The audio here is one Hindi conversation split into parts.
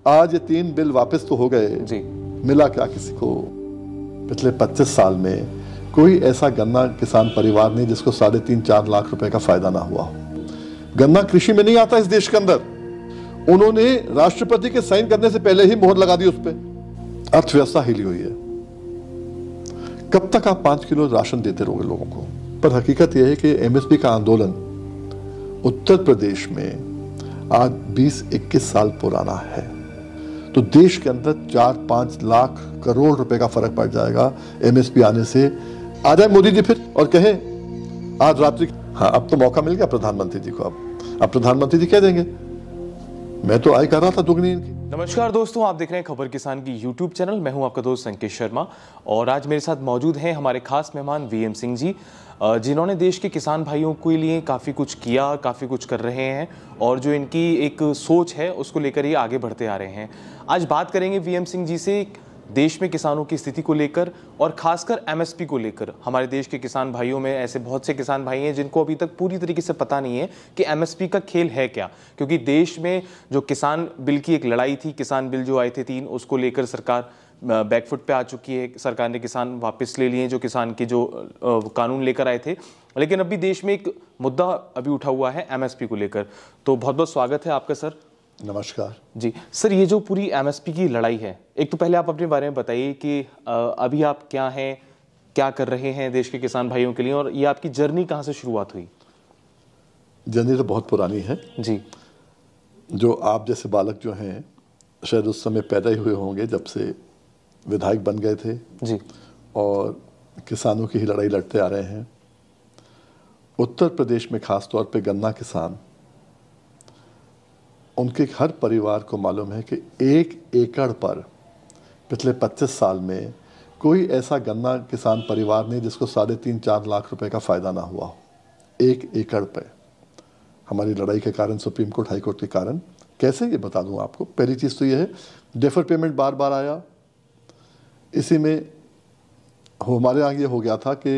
आज ये 3 बिल वापस तो हो गए जी। मिला क्या किसी को? पिछले 25 साल में कोई ऐसा गन्ना किसान परिवार नहीं जिसको 3.5-4 लाख रुपए का फायदा ना हुआ हो। गन्ना कृषि में नहीं आता इस देश के अंदर। उन्होंने राष्ट्रपति के साइन करने से पहले ही मोहर लगा दी उस पर। अर्थव्यवस्था हिली हुई है। कब तक आप 5 किलो राशन देते रहोगे लोगों को? पर हकीकत यह है कि एमएसपी का आंदोलन उत्तर प्रदेश में आज 20-21 साल पुराना है। तो देश के अंदर 4-5 लाख करोड़ रुपए का फर्क पड़ जाएगा एमएसपी आने से। आ जाए मोदी जी फिर और कहें आज रात्रि, हाँ अब तो मौका मिल गया प्रधानमंत्री जी को। अब प्रधानमंत्री जी कह देंगे मैं तो आय कर रहा था दुगनी इनकी। नमस्कार दोस्तों, आप देख रहे हैं खबर किसान की यूट्यूब चैनल। मैं हूं आपका दोस्त संकेत शर्मा और आज मेरे साथ मौजूद हैं हमारे खास मेहमान वीएम सिंह जी, जिन्होंने देश के किसान भाइयों के लिए काफ़ी कुछ किया, काफ़ी कुछ कर रहे हैं और जो इनकी एक सोच है उसको लेकर ये आगे बढ़ते आ रहे हैं। आज बात करेंगे वीएम सिंह जी से देश में किसानों की स्थिति को लेकर और खासकर एमएसपी को लेकर। हमारे देश के किसान भाइयों में ऐसे बहुत से किसान भाई हैं जिनको अभी तक पूरी तरीके से पता नहीं है कि एमएसपी का खेल है क्या, क्योंकि देश में जो किसान बिल की एक लड़ाई थी, किसान बिल जो आए थे 3, उसको लेकर सरकार बैकफुट पे आ चुकी है। सरकार ने किसान वापस ले लिए जो किसान के जो कानून लेकर आए थे, लेकिन अभी देश में एक मुद्दा अभी उठा हुआ है एमएसपी को लेकर। तो बहुत बहुत स्वागत है आपका सर। नमस्कार जी सर, ये जो पूरी एमएसपी की लड़ाई है, एक तो पहले आप अपने बारे में बताइए कि अभी आप क्या हैं, क्या कर रहे हैं देश के किसान भाइयों के लिए, और ये आपकी जर्नी कहाँ से शुरुआत हुई? जर्नी तो बहुत पुरानी है जी। जो आप जैसे बालक जो हैं शायद उस समय पैदा ही हुए होंगे जब से विधायक बन गए थे जी, और किसानों की ही लड़ाई लड़ते आ रहे हैं। उत्तर प्रदेश में खास तौर पे गन्ना किसान, उनके हर परिवार को मालूम है कि 1 एकड़ पर पिछले 25 साल में कोई ऐसा गन्ना किसान परिवार नहीं जिसको 3.5-4 लाख रुपए का फायदा ना हुआ हो। 1 एकड़ पे हमारी लड़ाई के कारण, सुप्रीम कोर्ट हाई कोर्ट के कारण। कैसे ये बता दूं आपको। पहली चीज़ तो ये है डेफर पेमेंट बार बार आया। इसी में हमारे यहाँ ये हो गया था कि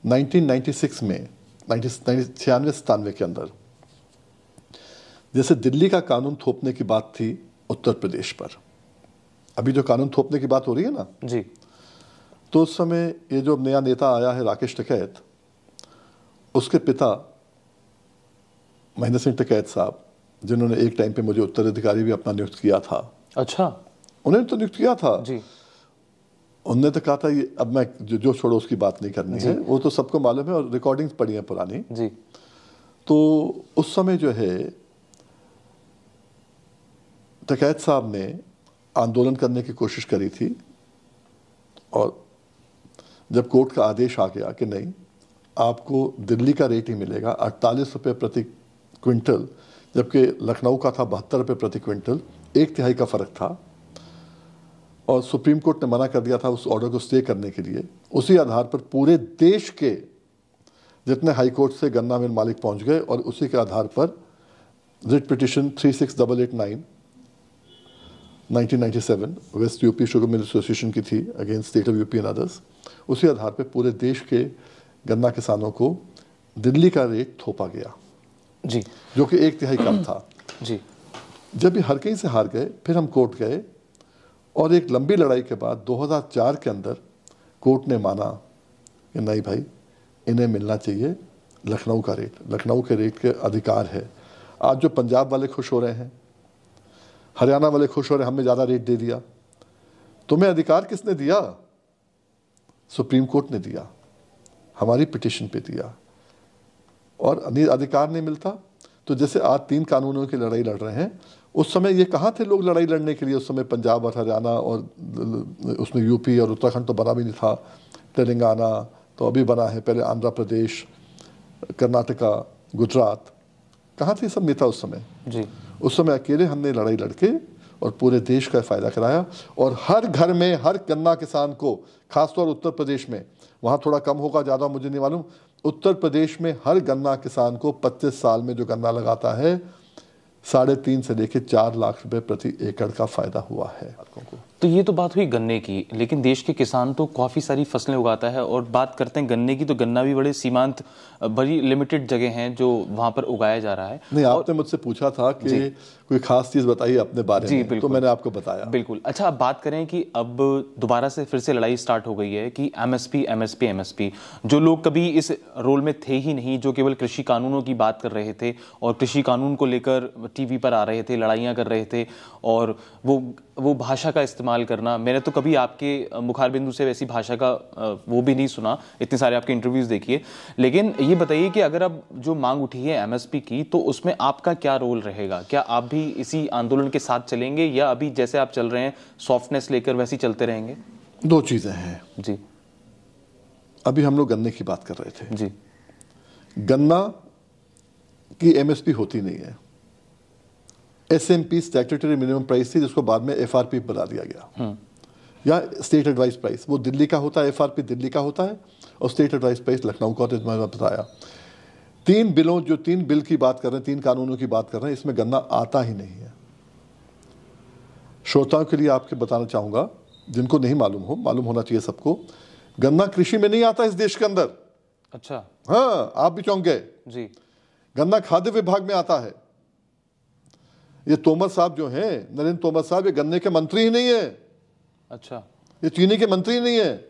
1996 में 96-97 के अंदर जैसे दिल्ली का कानून थोपने की बात थी उत्तर प्रदेश पर, अभी जो कानून थोपने की बात हो रही है ना जी, तो उस समय ये जो नया नेता आया है राकेश टिकैत, उसके पिता महेंद्र सिंह टिकैत साहब, जिन्होंने एक टाइम पे मुझे उत्तराधिकारी भी अपना नियुक्त किया था। अच्छा, उन्होंने तो नियुक्त किया था जी। उन्होंने तो कहा था ये अब मैं जो छोड़ो उसकी बात नहीं करनी है, वो तो सबको मालूम है और रिकॉर्डिंग्स पड़ी हैं पुरानी जी। तो उस समय जो है टिकैत साहब ने आंदोलन करने की कोशिश करी थी और जब कोर्ट का आदेश आ गया कि नहीं आपको दिल्ली का रेट ही मिलेगा 48 रुपये प्रति क्विंटल, जबकि लखनऊ का था 72 रुपये प्रति क्विंटल, 1/3 का फर्क था, और सुप्रीम कोर्ट ने मना कर दिया था उस ऑर्डर को स्टे करने के लिए। उसी आधार पर पूरे देश के जितने हाई कोर्ट से गन्ना मिल मालिक पहुंच गए और उसी के आधार पर writ petition 36889 1997 west UP sugar mill association की थी against state of UP and others. उसी आधार पर पूरे देश के गन्ना किसानों को दिल्ली का रेट थोपा गया जी, जो कि 1/3 कम था जी। जब भी हर कहीं से हार गए, फिर हम कोर्ट गए और एक लंबी लड़ाई के बाद 2004 के अंदर कोर्ट ने माना कि नहीं भाई इन्हें मिलना चाहिए लखनऊ का रेट, लखनऊ के रेट के अधिकार है। आज जो पंजाब वाले खुश हो रहे हैं, हरियाणा वाले खुश हो रहे हैं हमने ज़्यादा रेट दे दिया, तुम्हें अधिकार किसने दिया? सुप्रीम कोर्ट ने दिया, हमारी पिटिशन पे दिया, और अधिकार नहीं मिलता। तो जैसे आज 3 कानूनों की लड़ाई लड़ रहे हैं, उस समय ये कहाँ थे लोग लड़ाई लड़ने के लिए? उस समय पंजाब और हरियाणा और उसमें यूपी और उत्तराखंड तो बना भी नहीं था, तेलंगाना तो अभी बना है, पहले आंध्र प्रदेश, कर्नाटका, गुजरात, कहाँ थे सब नेता उस समय? जी। उस समय अकेले हमने लड़ाई लड़के और पूरे देश का फ़ायदा कराया, और हर घर में हर गन्ना किसान को, खासतौर उत्तर प्रदेश में, वहाँ थोड़ा कम होगा ज़्यादा मुझे नहीं मालूम, उत्तर प्रदेश में हर गन्ना किसान को 25 साल में जो गन्ना लगाता है 3.5 से लेकर 4 लाख रुपए प्रति एकड़ का फायदा हुआ है। तो ये तो बात हुई गन्ने की, लेकिन देश के किसान तो काफ़ी सारी फसलें उगाता है, और बात करते हैं गन्ने की तो गन्ना भी बड़े सीमांत, बड़ी लिमिटेड जगह हैं जो वहाँ पर उगाया जा रहा है। नहीं, आपने मुझसे पूछा था कि कोई खास चीज बताइए अपने बारे में, तो मैंने आपको बताया। बिल्कुल। अच्छा, अब बात करें कि अब दोबारा से फिर से लड़ाई स्टार्ट हो गई है कि एमएसपी एमएसपी एमएसपी। जो लोग कभी इस रोल में थे ही नहीं, जो केवल कृषि कानूनों की बात कर रहे थे और कृषि कानून को लेकर टीवी पर आ रहे थे, लड़ाइयाँ कर रहे थे, और वो भाषा का इस्तेमाल करना, मैंने तो कभी आपके मुखार बिंदु से वैसी भाषा का वो भी नहीं सुना, इतने सारे आपके इंटरव्यूज़ देखिए। लेकिन ये बताइए कि अगर अब जो मांग उठी है एमएसपी की, तो उसमें आपका क्या रोल रहेगा? क्या आप भी इसी आंदोलन के साथ चलेंगे या अभी जैसे आप चल रहे हैं सॉफ्टनेस लेकर वैसे ही चलते रहेंगे? दो चीजें हैं जी। अभी हम लोग गन्ने की बात कर रहे थे जी। गन्ना की एमएसपी होती नहीं है। एसएमपी स्टैट्यूटरी मिनिमम प्राइस थी, जिसको बाद में एफआरपी बना दिया गया, या स्टेट एडवाइस प्राइस। वो दिल्ली का होता है, एफआरपी दिल्ली का होता है, और स्टेट एडवाइस प्राइस लखनऊ का होता है। मैंने बताया 3 बिलों, जो 3 बिल की बात कर रहे हैं, 3 कानूनों की बात कर रहे हैं, इसमें गन्ना आता ही नहीं है। श्रोताओं के लिए आपके बताना चाहूंगा, जिनको नहीं मालूम हो, मालूम होना चाहिए सबको, गन्ना कृषि में नहीं आता इस देश के अंदर। अच्छा। हाँ, आप भी चौंक गए जी। गन्ना खाद्य विभाग में आता है। ये तोमर साहब जो हैं, नरेंद्र तोमर साहब, ये गन्ने के मंत्री ही नहीं है। अच्छा। ये चीनी के मंत्री ही नहीं है।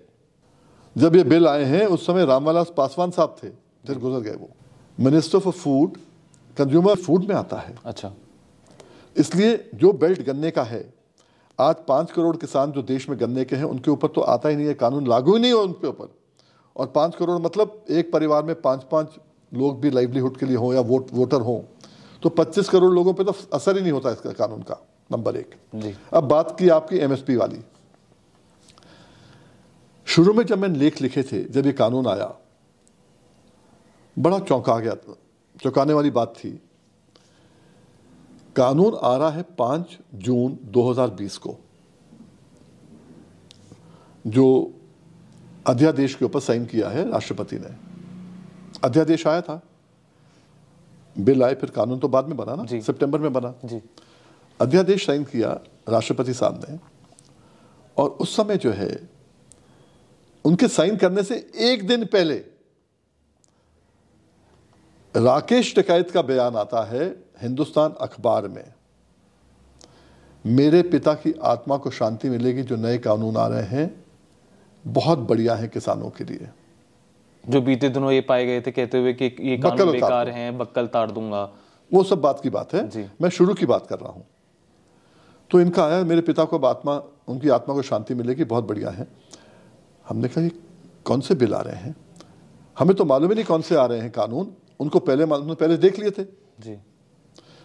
जब ये बिल आए हैं उस समय रामविलास पासवान साहब थे, फिर गुजर गए वो। Minister for food, consumer food में आता है। अच्छा। इसलिए जो बेल्ट गन्ने का है, आज 5 करोड़ किसान जो देश में गन्ने के हैं, उनके ऊपर तो आता ही नहीं है, कानून लागू ही नहीं हो उनके ऊपर। और 5 करोड़ मतलब एक परिवार में 5-5 लोग भी लाइवलीहुड के लिए हों या वोटर हों, तो 25 करोड़ लोगों पे तो असर ही नहीं होता इसका कानून का, नंबर 1। जी। अब बात की आपकी एमएसपी वाली। शुरू में जब मैंने लेख लिखे थे, जब ये कानून आया, बड़ा चौंका गया था, चौंकाने वाली बात थी। कानून आ रहा है 5 जून 2020 को, जो अध्यादेश के ऊपर साइन किया है राष्ट्रपति ने। अध्यादेश आया था, बिल आए, फिर कानून तो बाद में बना ना, सितंबर में बना जी। अध्यादेश साइन किया राष्ट्रपति साहब ने, और उस समय जो है उनके साइन करने से एक दिन पहले राकेश टिकैत का बयान आता है हिंदुस्तान अखबार में, मेरे पिता की आत्मा को शांति मिलेगी, जो नए कानून आ रहे हैं बहुत बढ़िया है किसानों के लिए। जो बीते दिनों ये पाए गए थे कहते हुए कि ये कानून बेकार हैं, बक्कल ताड़ दूंगा, वो सब बात की बात है। मैं शुरू की बात कर रहा हूं। तो इनका आया, मेरे पिता को आत्मा, उनकी आत्मा को शांति मिलेगी, बहुत बढ़िया है। हमने कहा ये कौन से बिल आ रहे हैं, हमें तो मालूम ही नहीं कौन से आ रहे हैं कानून। उनको पहले देख लिए थे जी।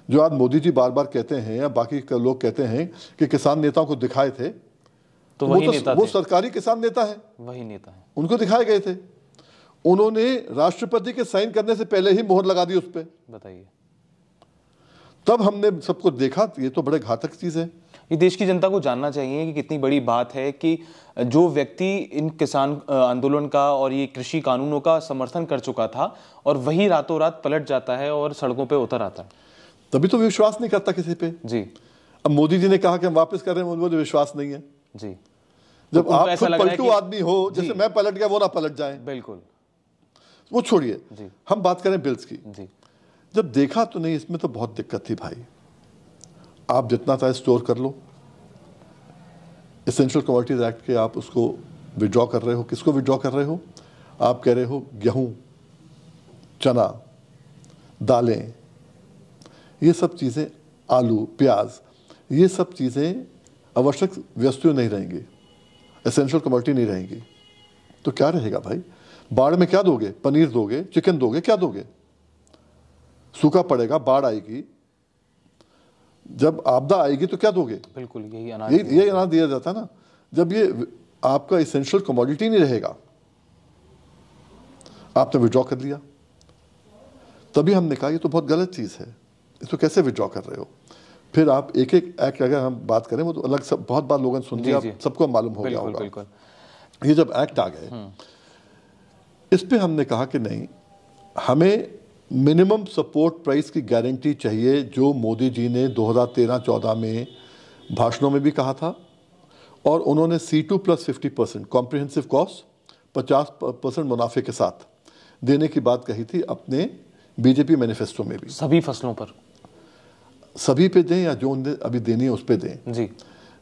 जो आज मोदी जी बार बार कहते हैं या बाकी लोग कहते हैं कि किसान नेताओं को दिखाए थे, तो वही नेता वो सरकारी किसान नेता है, वही नेता है, उनको दिखाए गए थे। उन्होंने राष्ट्रपति के साइन करने से पहले ही मोहर लगा दी उस पर। बताइए। तब हमने सबको देखा, ये तो बड़े घातक चीज है। ये देश की जनता को जानना चाहिए कि कितनी बड़ी बात है कि जो व्यक्ति इन किसान आंदोलन का और ये कृषि कानूनों का समर्थन कर चुका था, और वही रातों रात पलट जाता है और सड़कों पे उतर आता है। तभी तो विश्वास नहीं करता किसी पे। जी। अब मोदी जी ने कहा कि हम वापस कर रहे हैं, मुझे विश्वास नहीं है। जी। जब आप खुद पलटू आदमी हो, जैसे मैं पलट गया, वो ना पलट जाए। बिल्कुल। वो छोड़िए, हम बात करें बिल्स की। जी। जब देखा तो नहीं, इसमें तो बहुत दिक्कत थी भाई। आप जितना चाहे स्टोर कर लो, एसेंशियल कमोडिटीज एक्ट के आप उसको विड्रॉ कर रहे हो। किसको विड्रॉ कर रहे हो? आप कह रहे हो गेहूं, चना, दालें, ये सब चीज़ें, आलू, प्याज, ये सब चीज़ें आवश्यक वस्तुएं नहीं रहेंगी, एसेंशियल कमोडिटी नहीं रहेंगी। तो क्या रहेगा भाई? बाढ़ में क्या दोगे? पनीर दोगे, चिकन दोगे, क्या दोगे? सूखा पड़ेगा, बाढ़ आएगी, जब आपदा आएगी तो क्या दोगे? बिल्कुल यही अनाज दिया जाता है ना। जब ये आपका एसेंशियल कमोडिटी नहीं रहेगा, आपने विड्रॉ कर लिया, तभी हमने कहा ये तो बहुत गलत चीज़ है, इसको कैसे विड्रॉ कर रहे हो? फिर आप एक एक एक्ट अगर हम बात करें, वो तो अलग, सब बहुत बार लोगों ने सुन लिया, सबको मालूम हो गया होगा। ये जब एक्ट आ गए, इस पे हमने कहा कि नहीं, हमें मिनिमम सपोर्ट प्राइस की गारंटी चाहिए, जो मोदी जी ने 2013-14 में भाषणों में भी कहा था, और उन्होंने C2 + 50% कॉम्प्रिहेंसिव कॉस्ट 50% मुनाफे के साथ देने की बात कही थी अपने बीजेपी मैनिफेस्टो में भी। सभी फसलों पर सभी पे दें या जो उन्हें अभी देनी है उस पे दें? जी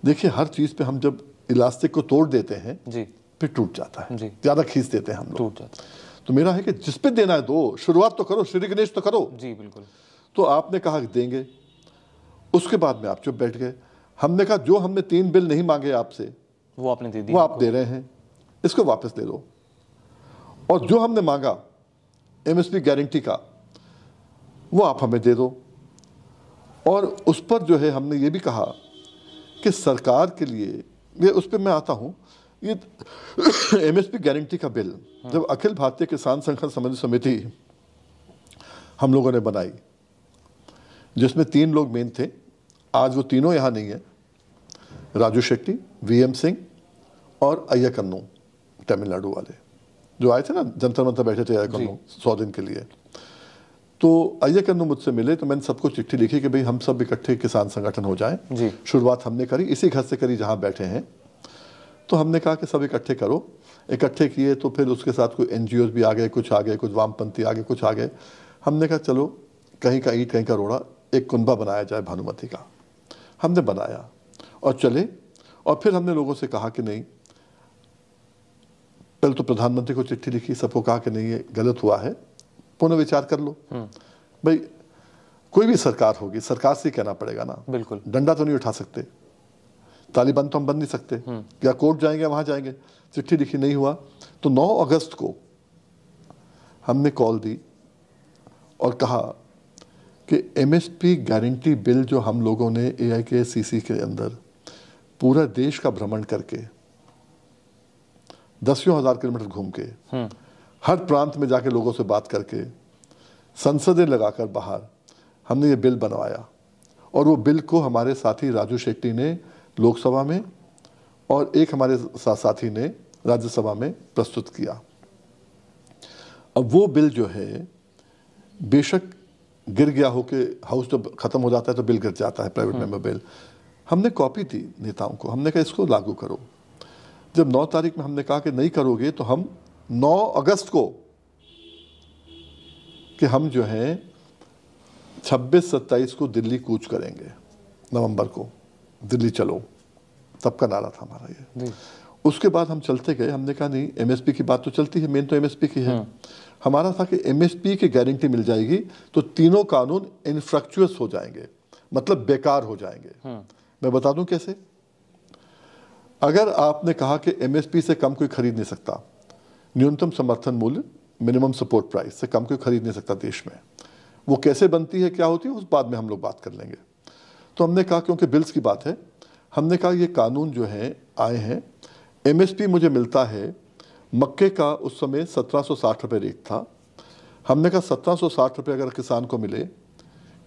देखिए, हर चीज़ पे हम जब इलास्टिक को तोड़ देते हैं जी फिर टूट जाता है, जी, ज़्यादा खींच देते हैं हम लोग। टूट जाता तो मेरा है कि जिस पे देना है दो, शुरुआत तो करो, श्री गणेश तो करो। है। जी बिल्कुल। तो आपने कहा कि देंगे, उसके बाद में आप चुप बैठ गए। हमने कहा जो हमने 3 बिल नहीं मांगे आपसे वो आपने दे दी, वो आप दे रहे हैं, इसको वापस ले लो। और जो हमने मांगा एमएसपी गारंटी का वो आप हमें दे दो। और उस पर जो है हमने ये भी कहा कि सरकार के लिए, ये उस पर मैं आता हूँ, ये एमएसपी गारंटी का बिल जब अखिल भारतीय किसान संघर्ष समन्वय समिति हम लोगों ने बनाई, जिसमें 3 लोग मेन थे, आज वो तीनों यहाँ नहीं है, राजू शेट्टी, वीएम सिंह और अय्या कन्नू, तमिलनाडु वाले जो आए थे ना, जंतर मंतर बैठे थे अय्या कन्नू 100 दिन के लिए। तो अय्या कन्नू मुझसे मिले तो मैंने सबको चिट्ठी लिखी कि भाई हम सब इकट्ठे किसान संगठन हो जाएं। जी। शुरुआत हमने करी, इसी घर से करी जहाँ बैठे हैं। तो हमने कहा कि सब इकट्ठे करो। इकट्ठे किए तो फिर उसके साथ कोई एनजीओ भी आ गए, कुछ आ गए, कुछ वामपंथी आ गए, कुछ आ गए। हमने कहा चलो कहीं का ईंट कहीं का रोड़ा, एक कुनबा बनाया जाए भानुमति का। हमने बनाया और चले। और फिर हमने लोगों से कहा कि नहीं, पहले तो प्रधानमंत्री को चिट्ठी लिखी, सबको कहा कि नहीं ये गलत हुआ है, पुनः विचार कर लो। भाई कोई भी सरकार होगी, सरकार से ही कहना पड़ेगा ना, बिल्कुल। डंडा तो नहीं उठा सकते, तालिबान तो हम बन नहीं सकते, या कोर्ट जाएंगे वहां जाएंगे। चिट्ठी लिखी, नहीं हुआ। तो 9 अगस्त को हमने कॉल दी और कहा कि एमएसपी गारंटी बिल जो हम लोगों ने AIKCC के अंदर पूरा देश का भ्रमण करके 10,000 किलोमीटर घूम के हर प्रांत में जाके लोगों से बात करके संसदें लगाकर बाहर हमने ये बिल बनवाया। और वो बिल को हमारे साथी राजू शेट्टी ने लोकसभा में और एक हमारे साथी ने राज्यसभा में प्रस्तुत किया। अब वो बिल जो है बेशक गिर गया हो कि हाउस जब खत्म हो जाता है तो बिल गिर जाता है, प्राइवेट मेंबर बिल। हमने कॉपी दी नेताओं को, हमने कहा इसको लागू करो। जब 9 तारीख में हमने कहा कि नहीं करोगे तो हम 9 अगस्त को कि हम जो है 26-27 को दिल्ली कूच करेंगे, नवंबर को दिल्ली चलो, तब का नारा था हमारा ये। उसके बाद हम चलते गए। हमने कहा नहीं, एमएसपी की बात तो चलती है, मेन तो एमएसपी की है। हमारा था कि एमएसपी की गारंटी मिल जाएगी तो तीनों कानून इनफ्रक्चुअस हो जाएंगे, मतलब बेकार हो जाएंगे। मैं बता दूं कैसे। अगर आपने कहा कि एमएसपी से कम कोई खरीद नहीं सकता, न्यूनतम समर्थन मूल्य मिनिमम सपोर्ट प्राइस से कम कोई खरीद नहीं सकता देश में, वो कैसे बनती है, क्या होती है, उस बाद में हम लोग बात कर लेंगे। तो हमने कहा क्योंकि बिल्स की बात है, हमने कहा ये कानून जो है आए हैं, एमएसपी मुझे मिलता है, मक्के का उस समय 1760 रुपये रेट था। हमने कहा 1760 रुपये अगर किसान को मिले,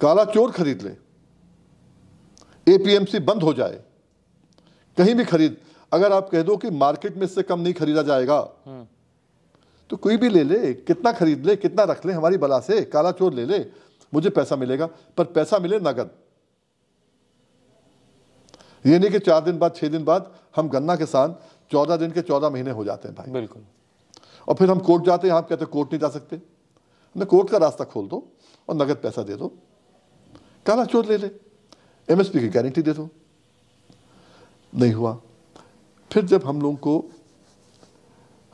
काला चोर खरीद ले, एपीएमसी बंद हो जाए, कहीं भी खरीद, अगर आप कह दो कि मार्केट में इससे कम नहीं खरीदा जाएगा तो कोई भी ले ले, कितना खरीद ले, कितना रख ले, हमारी बला से काला चोर ले ले, मुझे पैसा मिलेगा, पर पैसा मिले नगद। ये नहीं कि 4 दिन बाद 6 दिन बाद हम गन्ना किसान 14 दिन के 14 महीने हो जाते हैं भाई। बिल्कुल। और फिर हम कोर्ट जाते हैं, आप कहते हैं कोर्ट नहीं जा सकते। हमने कोर्ट का रास्ता खोल दो और नगद पैसा दे दो, काला चोर ले ले, एमएसपी की गारंटी दे दो। नहीं हुआ। फिर जब हम लोगों को,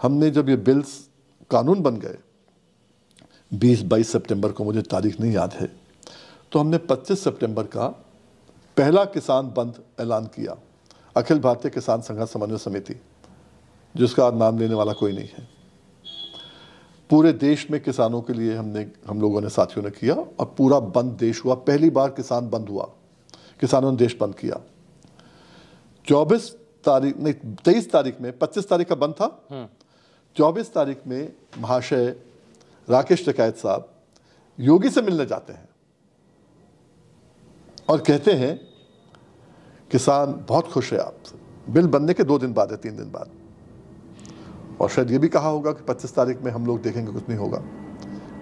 हमने जब ये बिल्स कानून बन गए 20-22 सितंबर को, मुझे तारीख नहीं याद है, तो हमने 25 सितंबर का पहला किसान बंद ऐलान किया, अखिल भारतीय किसान संघर्ष समन्वय समिति, जिसका नाम लेने वाला कोई नहीं है। पूरे देश में किसानों के लिए हम लोगों ने, साथियों ने किया और पूरा बंद देश हुआ। पहली बार किसान बंद हुआ, किसानों ने देश बंद किया। 24 तारीख नहीं, 23 तारीख में, 25 तारीख का बंद था, 24 तारीख में महाशय राकेश टिकैत साहब योगी से मिलने जाते हैं और कहते हैं किसान बहुत खुश है आपसे। बिल बनने के 2 दिन बाद है, 3 दिन बाद। और शायद ये भी कहा होगा कि 25 तारीख में हम लोग देखेंगे कुछ नहीं होगा,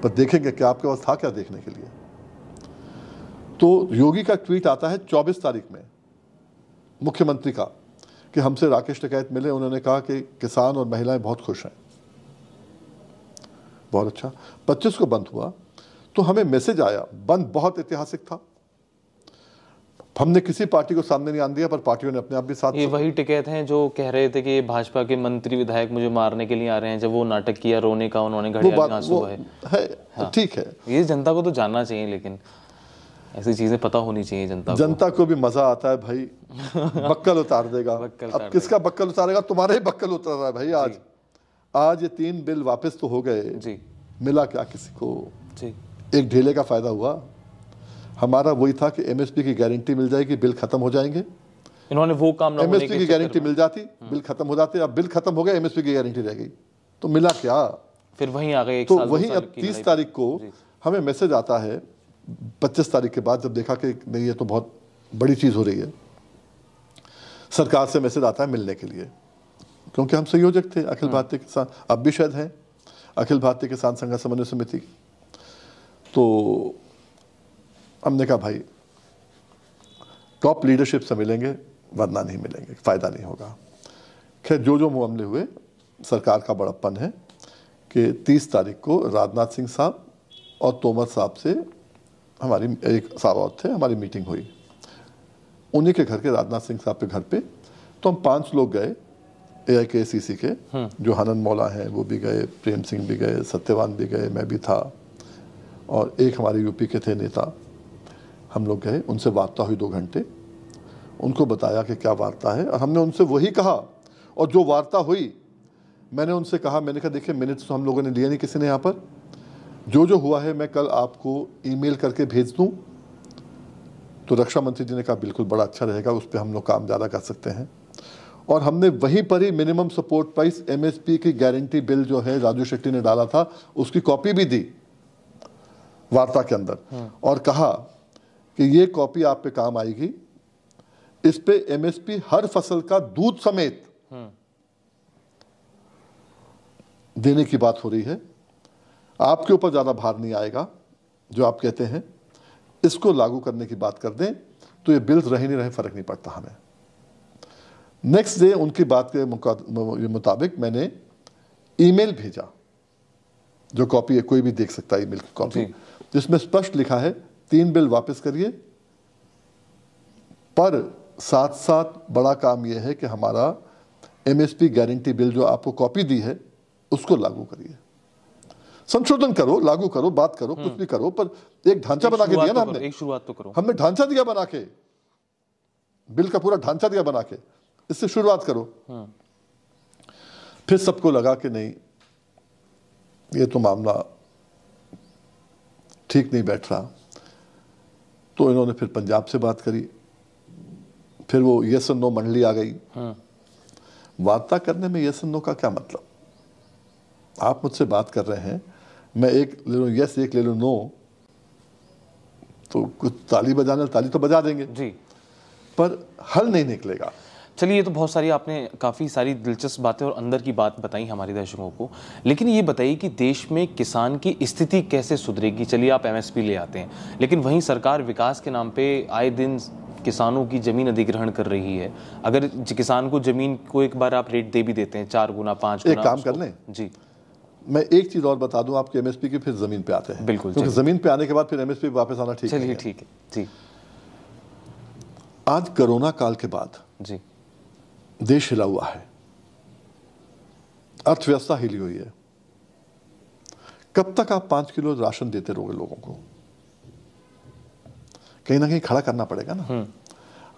पर देखेंगे क्या, आपके पास था क्या देखने के लिए। तो योगी का ट्वीट आता है 24 तारीख में मुख्यमंत्री का कि हमसे राकेश टिकैत मिले, उन्होंने कहा कि किसान और महिलाएं बहुत खुश हैं। बहुत अच्छा। 25 को बंद हुआ तो हमें मैसेज आया, बंद बहुत ऐतिहासिक था, हमने किसी पार्टी को सामने नहीं आने दिया, पर पार्टियों ने अपने आप भी साथ। ये वही टिकैत हैं जो कह रहे थे कि ये भाजपा के मंत्री विधायक मुझे मारने के लिए आ रहे हैं, जब वो नाटक किया रोने का, उन्होंने घड़ियाल में आंसू बहाए। है ठीक है, ये जनता को तो जानना चाहिए, लेकिन ऐसी चीजें पता होनी चाहिए जनता को। जनता को भी मजा आता है भाई, बक्कल उतार देगा। अब किसका बक्कल उतारेगा? तुम्हारा ही बक्कल उतार रहा है भाई। आज ये 3 बिल वापस तो हो गए जी, मिला क्या किसी को? जी, एक ढेले का फायदा हुआ। हमारा वही था कि एमएसपी की गारंटी मिल जाएगी, बिल खत्म हो जाएंगे। इन्होंने वो काम ना होने एमएसपी के की चक्कर गारंटी में मिल जाती, बिल खत्म हो जाते। अब बिल खत्म हो गया, एमएसपी की गारंटी रह गई, तो मिला क्या? फिर वहीं आ गए। तो वहीं अब 30 तारीख को हमें मैसेज आता है, 25 तारीख के बाद जब देखा कि नहीं ये तो बहुत बड़ी चीज हो रही है, सरकार से मैसेज आता है मिलने के लिए, क्योंकि हम संयोजक थे अखिल भारतीय किसान, अब भी शायद हैं, अखिल भारतीय किसान संघर्ष समन्वय समिति। तो हमने कहा भाई टॉप लीडरशिप से मिलेंगे, वरना नहीं मिलेंगे, फायदा नहीं होगा। खैर जो मामले हुए, सरकार का बड़प्पन है कि 30 तारीख को राजनाथ सिंह साहब और तोमर साहब से हमारी, एक साहब और थे, हमारी मीटिंग हुई उन्हीं के घर के, राजनाथ सिंह साहब के घर पे। तो हम 5 लोग गए AIKCC के, जो हनन मौला हैं वो भी गए, प्रेम सिंह भी गए, सत्यवान भी गए, मैं भी था, और एक हमारे यूपी के थे नेता। हम लोग गए, उनसे वार्ता हुई 2 घंटे, उनको बताया कि क्या वार्ता है, और हमने उनसे वही कहा। और जो वार्ता हुई, मैंने उनसे कहा, मैंने कहा देखिए मिनट्स तो हम लोगों ने लिए नहीं किसी ने यहाँ पर, जो हुआ है मैं कल आपको ईमेल करके भेज दूं। तो रक्षा मंत्री जी ने कहा बिल्कुल, बड़ा अच्छा रहेगा, उस पर हम लोग काम ज़्यादा कर सकते हैं। और हमने वहीं पर ही मिनिमम सपोर्ट प्राइस MSP की गारंटी बिल जो है राजू शेट्टी ने डाला था, उसकी कॉपी भी दी वार्ता के अंदर, और कहा कि ये कॉपी आप पे काम आएगी। इस पे MSP हर फसल का दूध समेत देने की बात हो रही है, आपके ऊपर ज्यादा भार नहीं आएगा। जो आप कहते हैं इसको लागू करने की बात कर दें तो ये बिल्स रहे नहीं रहे फर्क नहीं पड़ता हमें। नेक्स्ट डे उनकी बात के मुताबिक मैंने ईमेल भेजा, जो कॉपी है, कोई भी देख सकता है ईमेल की कॉपी, जिसमें स्पष्ट लिखा है 3 बिल वापस करिए, पर साथ साथ बड़ा काम यह है कि हमारा MSP गारंटी बिल जो आपको कॉपी दी है उसको लागू करिए, संशोधन करो, लागू करो, बात करो, कुछ भी करो, पर एक ढांचा बना के दिया ना हमने, एक शुरुआत तो करो। हमने ढांचा दिया बना के, बिल का पूरा ढांचा दिया बना के, इससे शुरुआत करो। फिर सबको लगा कि नहीं ये तो मामला ठीक नहीं बैठ रहा, तो इन्होंने फिर पंजाब से बात करी, फिर वो यस और नो मंडली आ गई। वार्ता करने में यस और नो का क्या मतलब? आप मुझसे बात कर रहे हैं, मैं एक ले लूं यस, एक ले लूं नो, तो कुछ ताली बजाने, ताली तो बजा देंगे जी, पर हल नहीं निकलेगा। चलिए, ये तो बहुत सारी आपने काफ़ी सारी दिलचस्प बातें और अंदर की बात बताई हमारे दर्शकों को, लेकिन ये बताइए कि देश में किसान की स्थिति कैसे सुधरेगी? चलिए आप MSP ले आते हैं, लेकिन वहीं सरकार विकास के नाम पे आए दिन किसानों की ज़मीन अधिग्रहण कर रही है। अगर किसान को ज़मीन को एक बार आप रेट दे भी देते हैं 4 गुना 5 गुना, एक काम कर लें जी, मैं एक चीज और बता दूं आपके MSP की, फिर जमीन पे आते हैं। बिल्कुल, क्योंकि जमीन पे आने के बाद फिर MSP वापस आना ठीक है। चलिए ठीक है जी। आज कोरोना काल के बाद जी, देश हिला हुआ है, अर्थव्यवस्था हिली हुई है। कब तक आप 5 किलो राशन देते रहोगे लोगों को? कहीं ना कहीं खड़ा करना पड़ेगा ना।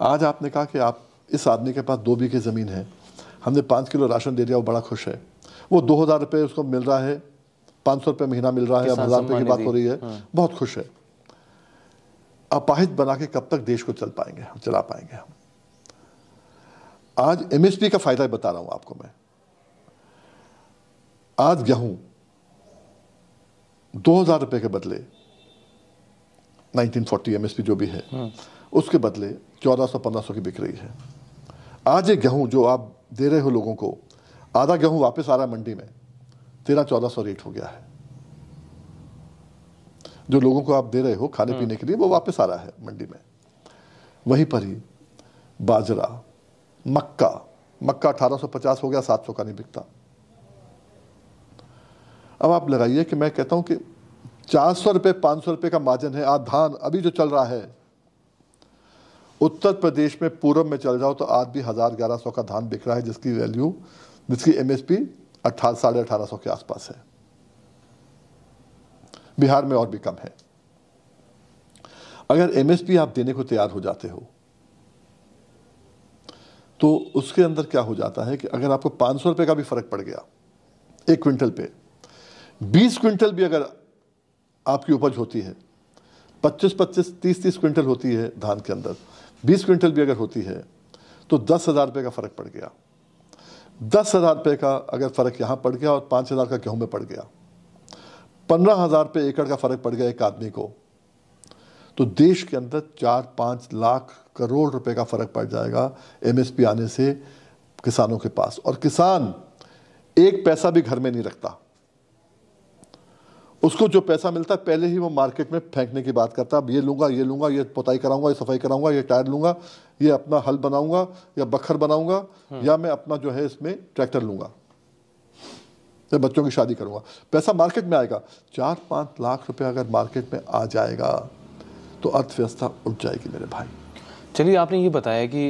आज आपने कहा कि आप, इस आदमी के पास 2 बीघे जमीन है, हमने 5 किलो राशन दे दिया, वो बड़ा खुश है, वो 2000 रुपये उसको मिल रहा है, 500 रुपये महीना मिल रहा है, अब 1000 रुपये की बात हो रही है, बहुत खुश है। अपाहिज बना के कब तक देश को चला पाएंगे हम? आज MSP का फायदा बता रहा हूं आपको मैं। आज गेहूं 2000 रुपये के बदले 1940 MSP जो भी है, उसके बदले 1400-1500 की बिक रही है। आज ये गेहूं जो आप दे रहे हो लोगों को, आधा गेहूं वापस आ रहा है मंडी में, 1300-1400 रेट हो गया है। जो लोगों को आप दे रहे हो खाने पीने के लिए, वो वापस आ रहा है मंडी में। वहीं पर ही बाजरा, मक्का 1850 हो गया, 700 का नहीं बिकता। अब आप लगाइए कि मैं कहता हूं कि 400 रुपये 500 रुपये का मार्जिन है। आज धान अभी जो चल रहा है उत्तर प्रदेश में पूरब में चल जाओ तो आज भी 1000-1100 का धान बिक रहा है, जिसकी वैल्यू, जिसकी एमएसपी 1800 के आसपास है। बिहार में और भी कम है। अगर एमएसपी आप देने को तैयार हो जाते हो तो उसके अंदर क्या हो जाता है कि अगर आपको 500 रुपए का भी फर्क पड़ गया 1 क्विंटल पे, 20 क्विंटल भी अगर आपकी उपज होती है, 25-25, 30-30 क्विंटल होती है धान के अंदर, 20 क्विंटल भी अगर होती है तो 10,000 रुपये का फर्क पड़ गया। 10,000 रुपये का अगर फर्क यहाँ पड़ गया और 5,000 का गेहूं में पड़ गया, 15,000 रुपये एकड़ का फर्क पड़ गया एक आदमी को, तो देश के अंदर 4-5 लाख करोड़ रुपए का फर्क पड़ जाएगा एमएसपी आने से किसानों के पास। और किसान एक पैसा भी घर में नहीं रखता, उसको जो पैसा मिलता है पहले ही वो मार्केट में फेंकने की बात करता है। अब ये लूंगा, ये लूंगा, ये पुताई कराऊंगा, ये सफाई कराऊंगा, ये टायर लूंगा, ये अपना हल बनाऊंगा या बखर बनाऊंगा, या मैं अपना जो है इसमें ट्रैक्टर लूंगा, या बच्चों की शादी करूंगा। पैसा मार्केट में आएगा। 4-5 लाख रुपए अगर मार्केट में आ जाएगा तो अर्थव्यवस्था उठ जाएगी मेरे भाई। चलिए, आपने ये बताया कि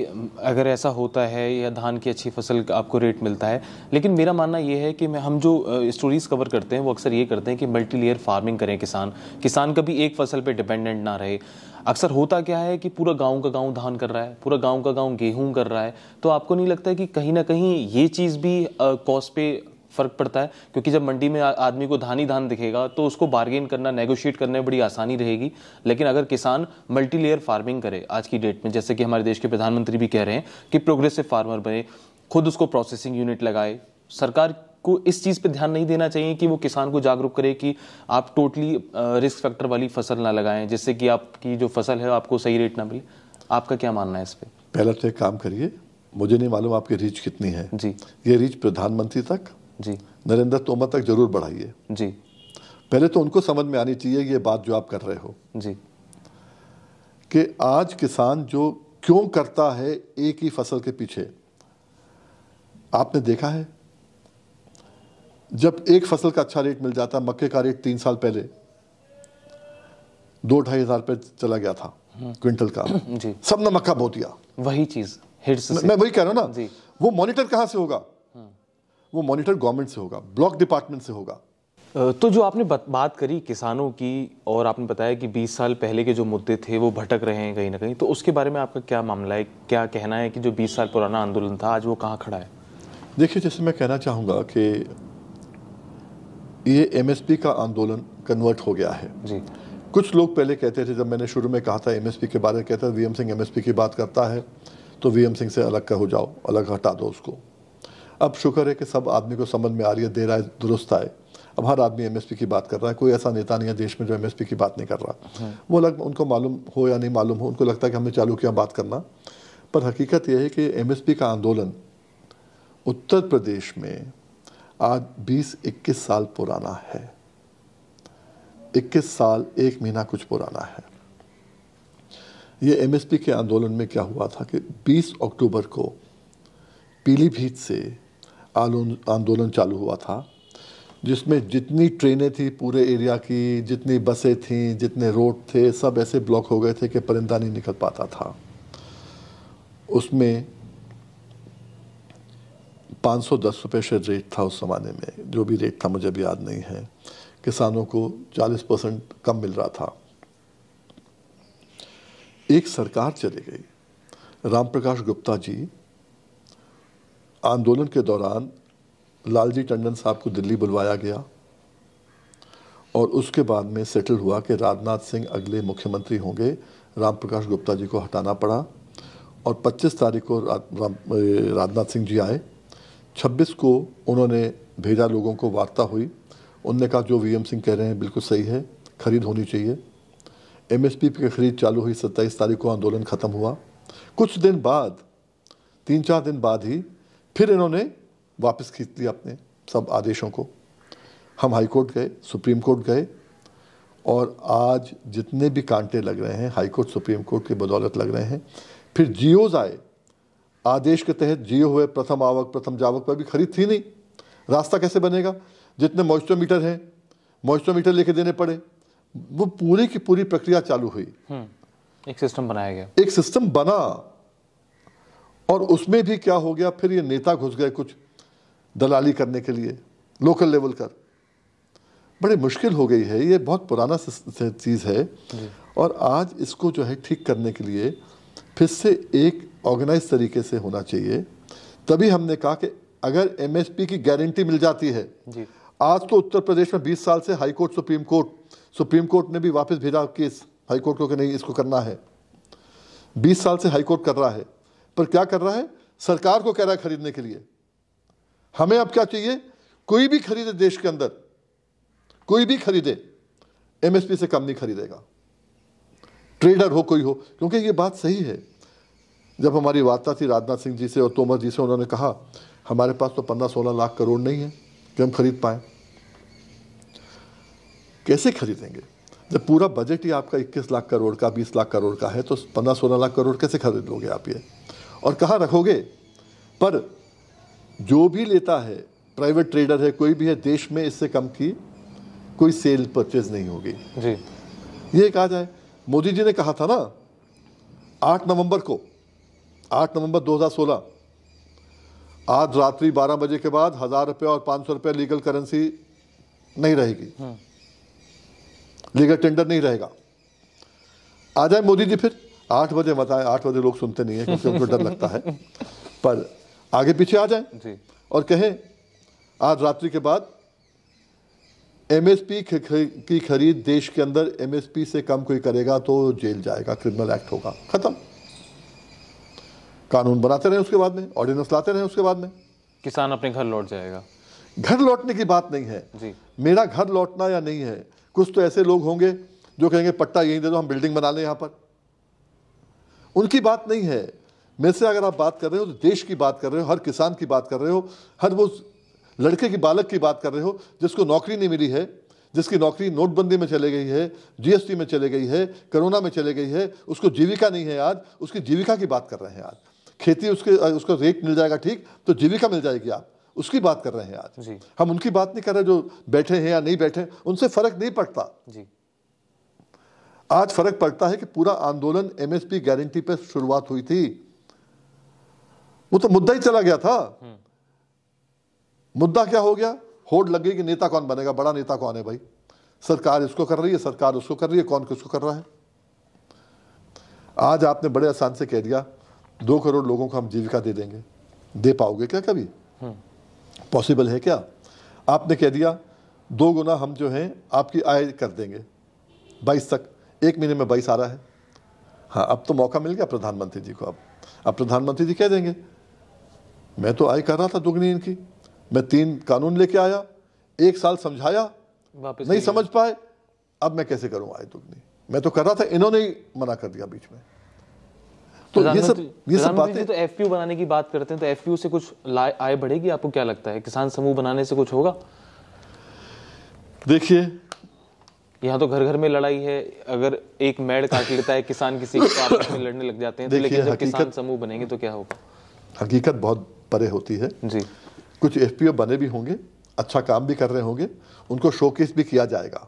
अगर ऐसा होता है या धान की अच्छी फसल का आपको रेट मिलता है, लेकिन मेरा मानना ये है कि हम जो स्टोरीज कवर करते हैं वो अक्सर ये करते हैं कि मल्टी लेयर फार्मिंग करें, किसान कभी एक फसल पे डिपेंडेंट ना रहे। अक्सर होता क्या है कि पूरा गांव का गांव धान कर रहा है, पूरा गांव का गांव गेहूं कर रहा है। तो आपको नहीं लगता है कि कहीं ना कहीं ये चीज़ भी कॉस्ट पे फर्क पड़ता है? क्योंकि जब मंडी में आदमी को धान ही धान दिखेगा तो उसको बार्गेन करना, नेगोशिएट करने में बड़ी आसानी रहेगी। लेकिन अगर किसान मल्टी लेयर फार्मिंग करे आज की डेट में, जैसे कि हमारे देश के प्रधानमंत्री भी कह रहे हैं कि प्रोग्रेसिव फार्मर बने, खुद उसको प्रोसेसिंग यूनिट लगाए, सरकार को इस चीज़ पे ध्यान नहीं देना चाहिए कि वो किसान को जागरूक करे कि आप टोटली रिस्क फैक्टर वाली फसल ना लगाएं, जिससे कि आपकी जो फसल है आपको सही रेट ना मिले? आपका क्या मानना है इस पर? पहले तो एक काम करिए, मुझे नहीं मालूम आपकी रीच कितनी है जी, ये रीच प्रधानमंत्री तक जी, नरेंद्र तोमर तक जरूर बढ़ाइए जी। पहले तो उनको समझ में आनी चाहिए ये बात जो आप कर रहे हो जी, कि आज किसान जो क्यों करता है एक ही फसल के पीछे। आपने देखा है जब एक फसल का अच्छा रेट मिल जाता, मक्के का रेट 3 साल पहले 2-2.5 हज़ार रुपये चला गया था क्विंटल का, जी, सबने मक्का बो दिया। वही चीज हिट्स से। मैं वही कह रहा हूं ना जी। वो मॉनिटर कहां से होगा? वो मॉनिटर गवर्नमेंट से होगा, ब्लॉक डिपार्टमेंट से होगा। तो जो आपने बात करी किसानों की, और आपने बताया कि 20 साल पहले के जो मुद्दे थे वो भटक रहे हैं कहीं ना कहीं, तो उसके बारे में आपका क्या मामला है? क्या कहना है कि जो 20 साल पुराना आंदोलन था आज वो कहाँ खड़ा है? देखिए, जैसे मैं कहना चाहूँगा कि ये एमएसपी का आंदोलन कन्वर्ट हो गया है। जी। कुछ लोग पहले कहते थे, जब मैंने शुरू में कहा था एमएसपी के बारे में, कहता था वीएम सिंह एमएसपी की बात करता है तो वीएम सिंह से अलग का हो जाओ, अलग हटा दो उसको। अब शुक्र है कि सब आदमी को समझ में आ रही है, देर आए दुरुस्त आए। अब हर आदमी एमएसपी की बात कर रहा है, कोई ऐसा नेता नहीं है देश में जो एमएसपी की बात नहीं कर रहा। वो उनको मालूम हो या नहीं मालूम हो, उनको लगता है कि हमने चालू किया बात करना, पर हकीकत यह है कि एमएसपी का आंदोलन उत्तर प्रदेश में आज 20-21 साल पुराना है। 21 साल 1 महीना कुछ पुराना है। ये एमएसपी के आंदोलन में क्या हुआ था कि 20 अक्टूबर को पीलीभीत से आंदोलन चालू हुआ था, जिसमें जितनी ट्रेनें थी पूरे एरिया की, जितनी बसें थीं, जितने रोड थे, सब ऐसे ब्लॉक हो गए थे कि परिंदा नहीं निकल पाता था। उसमें 510 रुपये शायद रेट था उस ज़माने में, जो भी रेट था मुझे भी याद नहीं है। किसानों को 40% कम मिल रहा था। एक सरकार चली गई, राम प्रकाश गुप्ता जी। आंदोलन के दौरान लालजी टंडन साहब को दिल्ली बुलवाया गया और उसके बाद में सेटल हुआ कि राजनाथ सिंह अगले मुख्यमंत्री होंगे। राम प्रकाश गुप्ता जी को हटाना पड़ा और 25 तारीख को राजनाथ सिंह जी आए। 26 को उन्होंने भेजा, लोगों को वार्ता हुई। उनने कहा जो वीएम सिंह कह रहे हैं बिल्कुल सही है, खरीद होनी चाहिए। एमएसपी की खरीद चालू हुई। 27 तारीख को आंदोलन ख़त्म हुआ। कुछ दिन बाद, 3-4 दिन बाद ही फिर इन्होंने वापस खींच लिया अपने सब आदेशों को। हम हाई कोर्ट गए, सुप्रीम कोर्ट गए, और आज जितने भी कांटे लग रहे हैं हाई कोर्ट सुप्रीम कोर्ट की बदौलत लग रहे हैं। फिर जियोज आए, आदेश के तहत जियो हुए। प्रथम आवक प्रथम जावक पर भी खरीद थी नहीं, रास्ता कैसे बनेगा? जितने मॉइस्चर मीटर हैं, मॉइस्चर मीटर लेके देने पड़े। वो पूरी की पूरी प्रक्रिया चालू हुई। एक सिस्टम बनाया गया, एक सिस्टम बना, और उसमें भी क्या हो गया, फिर ये नेता घुस गए कुछ दलाली करने के लिए लोकल लेवल कर। बड़ी मुश्किल हो गई है, ये बहुत पुराना चीज़ है। और आज इसको जो है ठीक करने के लिए फिर से एक ऑर्गेनाइज तरीके से होना चाहिए। तभी हमने कहा कि अगर एमएसपी की गारंटी मिल जाती है जी। आज तो उत्तर प्रदेश में 20 साल से हाई कोर्ट सुप्रीम कोर्ट ने भी वापस भेजा केस हाई कोर्ट को कि नहीं इसको करना है। 20 साल से हाई कोर्ट कर रहा है, पर क्या कर रहा है, सरकार को कह रहा है खरीदने के लिए। हमें अब क्या चाहिए, कोई भी खरीदे देश के अंदर, कोई भी खरीदे, एमएसपी से कम नहीं खरीदेगा, ट्रेडर हो कोई हो। क्योंकि ये बात सही है, जब हमारी वार्ता थी राजनाथ सिंह जी से और तोमर जी से, उन्होंने कहा हमारे पास तो 15-16 लाख करोड़ नहीं है कि हम खरीद पाए। कैसे खरीदेंगे जब पूरा बजट ही आपका 21 लाख करोड़ का 20 लाख करोड़ का है, तो 15-16 लाख करोड़ कैसे खरीद लोगे आप ये, और कहाँ रखोगे। पर जो भी लेता है, प्राइवेट ट्रेडर है, कोई भी है, देश में इससे कम की कोई सेल परचेज नहीं होगी जी। ये कहा जाए। मोदी जी ने कहा था ना 8 नवंबर 2016, आज रात्रि 12 बजे के बाद 1000 रुपये और 500 रुपये लीगल करेंसी नहीं रहेगी, लीगल टेंडर नहीं रहेगा। आ जाए मोदी जी, फिर 8 बजे मत आए, 8 बजे लोग सुनते नहीं है क्योंकि उनको डर लगता है, पर आगे पीछे आ जाए जी। और कहें आज रात्रि के बाद एमएसपी की खरीद देश के अंदर एमएसपी से कम कोई करेगा तो जेल जाएगा, क्रिमिनल एक्ट होगा, खत्म। कानून बनाते रहे, उसके बाद में ऑर्डिनेंस लाते रहे, उसके बाद में किसान अपने घर लौट जाएगा। घर लौटने की बात नहीं है जी। मेरा घर लौटना या नहीं है। कुछ तो ऐसे लोग होंगे जो कहेंगे पट्टा यहीं दे दो, हम बिल्डिंग बना लें यहाँ पर, उनकी बात नहीं है। मेरे से अगर आप बात कर रहे हो तो देश की बात कर रहे हो, हर किसान की बात कर रहे हो, हर वो लड़के की, बालक की बात कर रहे हो जिसको नौकरी नहीं मिली है, जिसकी नौकरी नोटबंदी में चले गई है, जीएसटी में चले गई है, कोरोना में चले गई है, उसको जीविका नहीं है, आज उसकी जीविका की बात कर रहे हैं। आज खेती उसको रेट मिल जाएगा ठीक, तो जीविका मिल जाएगी, आप उसकी बात कर रहे हैं आज जी। हम उनकी बात नहीं कर रहे जो बैठे हैं या नहीं बैठे, उनसे फर्क नहीं पड़ता जी। आज फर्क पड़ता है कि पूरा आंदोलन एमएसपी गारंटी पे शुरुआत हुई थी, वो तो मुद्दा ही चला गया था। मुद्दा क्या हो गया, होड़ लग गई कि नेता कौन बनेगा, बड़ा नेता कौन है भाई, सरकार इसको कर रही है, सरकार उसको कर रही है, कौन किसको कर रहा है। आज आपने बड़े आसान से कह दिया 2 करोड़ लोगों को हम जीविका दे देंगे, दे पाओगे क्या कभी, पॉसिबल है क्या। आपने कह दिया 2 गुना हम जो हैं आपकी आय कर देंगे 22 तक, 1 महीने में 22 आ रहा है। हाँ, अब तो मौका मिल गया प्रधानमंत्री जी को। अब प्रधानमंत्री जी कह देंगे मैं तो आय कर रहा था दुगनी इनकी, मैं 3 कानून लेके आया, 1 साल समझाया, वापस नहीं समझ पाए, अब मैं कैसे करूं आय दुगनी, मैं तो कर रहा था, इन्होंने ही मना कर दिया बीच में। तो ये सब बातें, तो एफपीओ बनाने की बात करते हैं, तो एफपीओ से कुछ आय बढ़ेगी, आपको क्या लगता है, किसान समूह बनाने से कुछ होगा। देखिए यहाँ तो घर घर में लड़ाई है, अगर एक मेड़ काट लेता है किसान किसी के, आपस में लड़ने लग जाते हैं, तो लेकिन जब किसान समूह बनेंगे तो क्या होगा। हकीकत बहुत परे होती है जी। कुछ एफपीओ बने भी होंगे, अच्छा काम भी कर रहे होंगे, उनको शोकेस भी किया जाएगा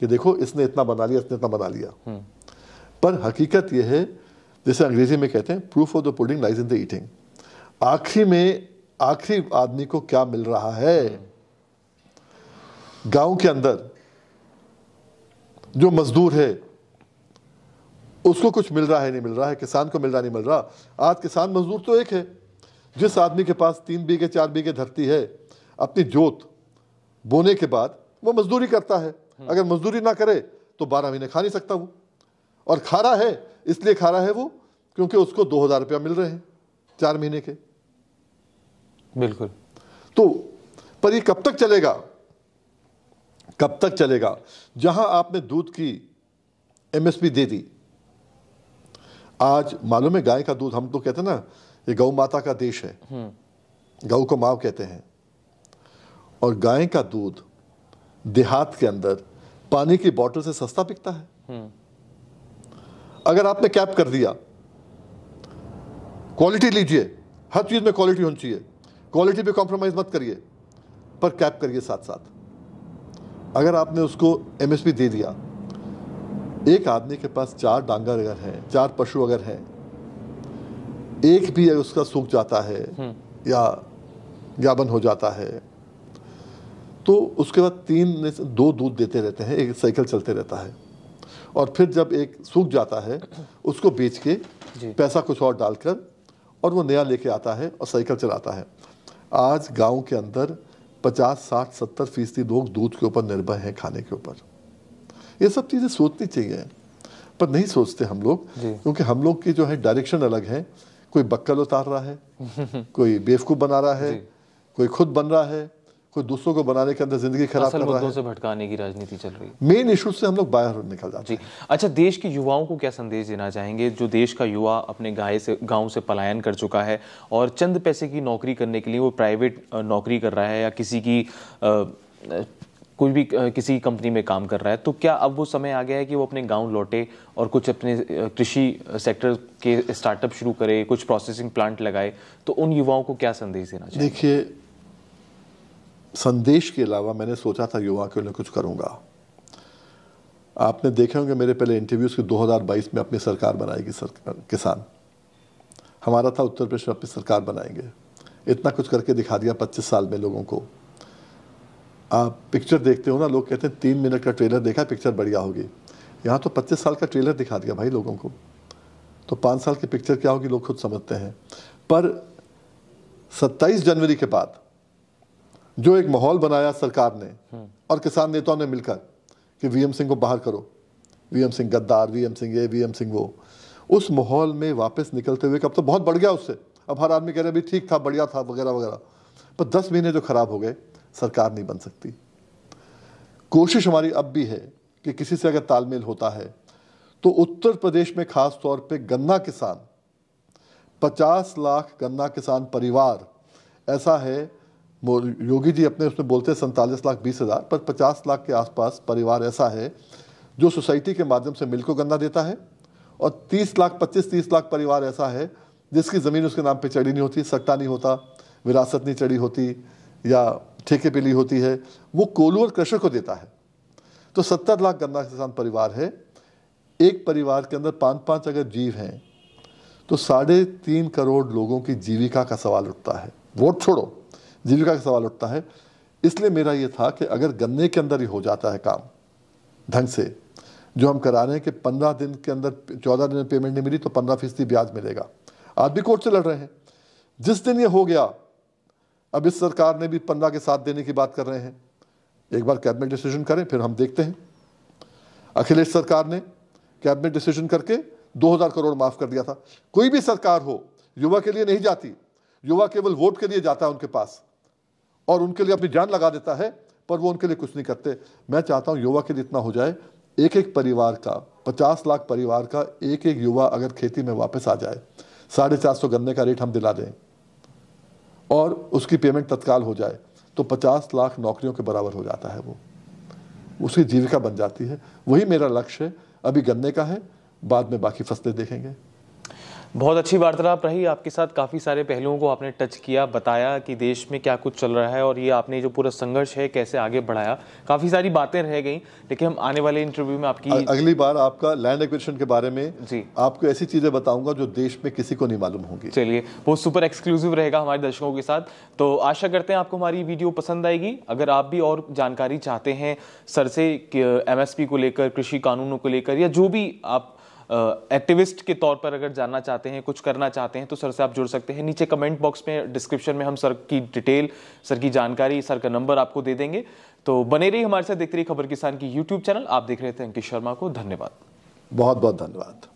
कि देखो इसने इतना बना लिया, इसने इतना बना लिया। पर हकीकत यह है, जैसे अंग्रेजी में कहते हैं proof of the pudding lies in the eating, आखिरी में आखिरी आदमी को क्या मिल रहा है। गांव के अंदर जो मजदूर है उसको कुछ मिल रहा है नहीं मिल रहा है, किसान को मिल रहा नहीं मिल रहा। आज किसान मजदूर तो एक है, जिस आदमी के पास 3 बीघे 4 बीघे धरती है, अपनी जोत बोने के बाद वो मजदूरी करता है, अगर मजदूरी ना करे तो 12 महीने खा नहीं सकता वो, और खा रहा है इसलिए खा रहा है वो क्योंकि उसको 2000 रुपया मिल रहे हैं 4 महीने के। बिल्कुल। तो पर ये कब तक चलेगा, कब तक चलेगा। जहां आपने दूध की एमएसपी दे दी, आज मालूम है गाय का दूध, हम तो कहते हैं ना ये गौ माता का देश है, गौ को मां कहते हैं, और गाय का दूध देहात के अंदर पानी की बोतल से सस्ता बिकता है। अगर आपने कैप कर दिया, क्वालिटी लीजिए, हर चीज में क्वालिटी होनी चाहिए, क्वालिटी पे कॉम्प्रोमाइज मत करिए, पर कैप करिए साथ साथ। अगर आपने उसको एमएसपी दे दिया, एक आदमी के पास 4 डांगर अगर हैं, 4 पशु अगर हैं, एक भी अगर उसका सूख जाता है या ज्ञापन हो जाता है, तो उसके बाद 3 में से 2 दूध देते रहते हैं, एक साइकिल चलते रहता है। और फिर जब एक सूख जाता है, उसको बेच के पैसा कुछ और डालकर और वो नया लेके आता है और साइकिल चलाता है। आज गांव के अंदर 50, 60, 70% लोग दूध के ऊपर निर्भर हैं, खाने के ऊपर। ये सब चीज़ें सोचनी चाहिए, पर नहीं सोचते हम लोग, क्योंकि हम लोग की जो है डायरेक्शन अलग है। कोई बक्कल उतार रहा है, कोई बेवकूफ़ बना रहा है, कोई खुद बन रहा है, कोई दूसरों को बनाने के अंदर जिंदगी खराब कर रहा है। से भटकाने की राजनीति चल रही है। मेन इशू से हम लोग बाहर निकल जाते हैं। अच्छा, देश के युवाओं को क्या संदेश देना चाहेंगे? जो देश का युवा अपने गांव से पलायन कर चुका है और चंद पैसे की नौकरी करने के लिए वो प्राइवेट नौकरी कर रहा है या किसी कंपनी में काम कर रहा है, तो क्या अब वो समय आ गया है कि वो अपने गांव लौटे और कुछ अपने कृषि सेक्टर के स्टार्टअप शुरू करे, कुछ प्रोसेसिंग प्लांट लगाए? तो उन युवाओं को क्या संदेश देना चाहिए? देखिए, संदेश के अलावा मैंने सोचा था युवा के लिए कुछ करूंगा। आपने देखे होंगे मेरे पहले इंटरव्यूज कि 2022 में अपनी सरकार बनाएगी किसान। हमारा था उत्तर प्रदेश में अपनी सरकार बनाएंगे। इतना कुछ करके दिखा दिया 25 साल में लोगों को। आप पिक्चर देखते हो ना, लोग कहते हैं 3 मिनट का ट्रेलर देखा, पिक्चर बढ़िया होगी। यहाँ तो 25 साल का ट्रेलर दिखा दिया भाई लोगों को, तो 5 साल की पिक्चर क्या होगी लोग खुद समझते हैं। पर 27 जनवरी के बाद जो एक माहौल बनाया सरकार ने और किसान नेताओं ने मिलकर कि वीएम सिंह को बाहर करो, वीएम सिंह गद्दार, वीएम सिंह ये, वीएम सिंह वो, उस माहौल में वापस निकलते हुए अब तो बहुत बढ़ गया उससे। अब हर आदमी कह रहा है भी ठीक था, बढ़िया था, वगैरह वगैरह। पर 10 महीने जो खराब हो गए, सरकार नहीं बन सकती। कोशिश हमारी अब भी है कि किसी से अगर तालमेल होता है तो उत्तर प्रदेश में खास तौर पे गन्ना किसान, 50 लाख गन्ना किसान परिवार ऐसा है, योगी जी अपने उसमें बोलते हैं 47,20,000, पर 50 लाख के आसपास परिवार ऐसा है जो सोसाइटी के माध्यम से मिल को गन्ना देता है, और 25-30 लाख परिवार ऐसा है जिसकी ज़मीन उसके नाम पे चढ़ी नहीं होती, सट्टा नहीं होता, विरासत नहीं चढ़ी होती या ठेके पे ली होती है, वो कोल्हू और क्रशर को देता है। तो 70 लाख गन्ना किसान परिवार है। एक परिवार के अंदर 5-5 अगर जीव हैं तो 3.5 करोड़ लोगों की जीविका का सवाल उठता है। वोट छोड़ो, जीविका का सवाल उठता है। इसलिए मेरा ये था कि अगर गन्ने के अंदर ही हो जाता है काम ढंग से, जो हम करा रहे हैं कि 15 दिन के अंदर 14 दिन में पेमेंट नहीं मिली तो 15% ब्याज मिलेगा। आज भी कोर्ट से लड़ रहे हैं। जिस दिन ये हो गया, अब इस सरकार ने भी 15 के साथ देने की बात कर रहे हैं। एक बार कैबिनेट डिसीजन करें, फिर हम देखते हैं। अखिलेश सरकार ने कैबिनेट डिसीजन करके 2000 करोड़ माफ कर दिया था। कोई भी सरकार हो, युवा के लिए नहीं जाती, युवा केवल वोट के लिए जाता है उनके पास और उनके लिए अपनी जान लगा देता है, पर वो उनके लिए कुछ नहीं करते। मैं चाहता हूं युवा के लिए इतना हो जाए, एक परिवार का, 50 लाख परिवार का एक युवा अगर खेती में वापस आ जाए, 450 गन्ने का रेट हम दिला दें और उसकी पेमेंट तत्काल हो जाए, तो 50 लाख नौकरियों के बराबर हो जाता है। वो उसकी जीविका बन जाती है। वही मेरा लक्ष्य है। अभी गन्ने का है, बाद में बाकी फसलें देखेंगे। बहुत अच्छी वार्तालाप रही आपके साथ। काफ़ी सारे पहलुओं को आपने टच किया, बताया कि देश में क्या कुछ चल रहा है और ये आपने जो पूरा संघर्ष है कैसे आगे बढ़ाया। काफ़ी सारी बातें रह गई, लेकिन हम आने वाले इंटरव्यू में आपकी अगली बार आपका लैंड एक्विजिशन के बारे में जी आपको ऐसी चीज़ें बताऊंगा जो देश में किसी को नहीं मालूम होंगी। चलिए, वो सुपर एक्सक्लूसिव रहेगा हमारे दर्शकों के साथ। तो आशा करते हैं आपको हमारी वीडियो पसंद आएगी। अगर आप भी और जानकारी चाहते हैं सर से MSP को लेकर, कृषि कानूनों को लेकर, या जो भी आप एक्टिविस्ट के तौर पर अगर जानना चाहते हैं, कुछ करना चाहते हैं, तो सर से आप जुड़ सकते हैं। नीचे कमेंट बॉक्स में, डिस्क्रिप्शन में हम सर की डिटेल, सर की जानकारी, सर का नंबर आपको दे देंगे। तो बने रहिए हमारे साथ, देखते रहिए खबर किसान की YouTube चैनल। आप देख रहे थे अंकित शर्मा को। धन्यवाद, बहुत बहुत धन्यवाद।